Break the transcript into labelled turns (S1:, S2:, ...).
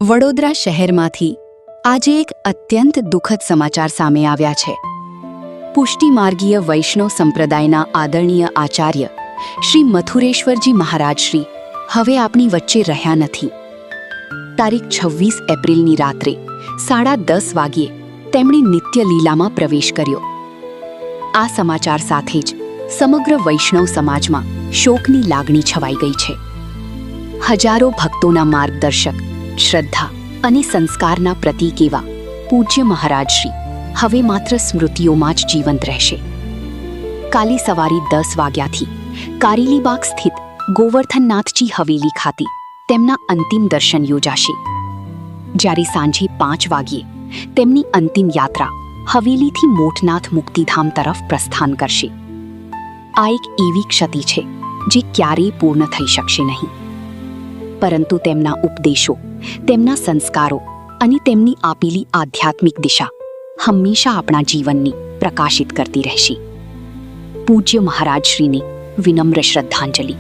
S1: વડોદરા શહેરમાંથી આજે એક અત્યંત દુઃખદ સમાચાર સામે આવ્યા છે. પુષ્ટિમાર્ગીય વૈષ્ણવ સંપ્રદાયના આદરણીય આચાર્ય શ્રી મથુરેશ્વરજી મહારાજ શ્રી હવે આપણી વચ્ચે રહ્યા નથી. તારીખ 26 એપ્રિલની રાત્રે 10:30 વાગ્યે તેમણે નિત્ય લીલામાં પ્રવેશ કર્યો. આ સમાચાર સાથે જ સમગ્ર વૈષ્ણવ સમાજમાં શોકની લાગણી છવાઈ ગઈ છે. હજારો ભક્તોના માર્ગદર્શક, શ્રદ્ધા અને સંસ્કારના પ્રતીક એવા પૂજ્ય મહારાજશ્રી હવે માત્ર સ્મૃતિઓમાં જ જીવંત રહેશે. કાલે સવારે 10 વાગ્યાથી કારેલીબાગ સ્થિત ગોવર્ધનનાથજી હવેલી ખાતે તેમના અંતિમ દર્શન યોજાશે. જ્યારે સાંજે 5 વાગ્યે તેમની અંતિમ યાત્રા હવેલીથી મોટનાથ મુક્તિધામ તરફ પ્રસ્થાન કરશે. આ એક એવી ક્ષતિ છે જે ક્યારેય પૂર્ણ થઈ શકશે નહીં. પરંતુ તેમના ઉપદેશો, તેમના સંસ્કારો અને તેમની આપેલી આધ્યાત્મિક દિશા હંમેશા આપણા જીવનને પ્રકાશિત કરતી રહેશે. પૂજ્ય મહારાજશ્રીને વિનમ્ર શ્રદ્ધાંજલિ.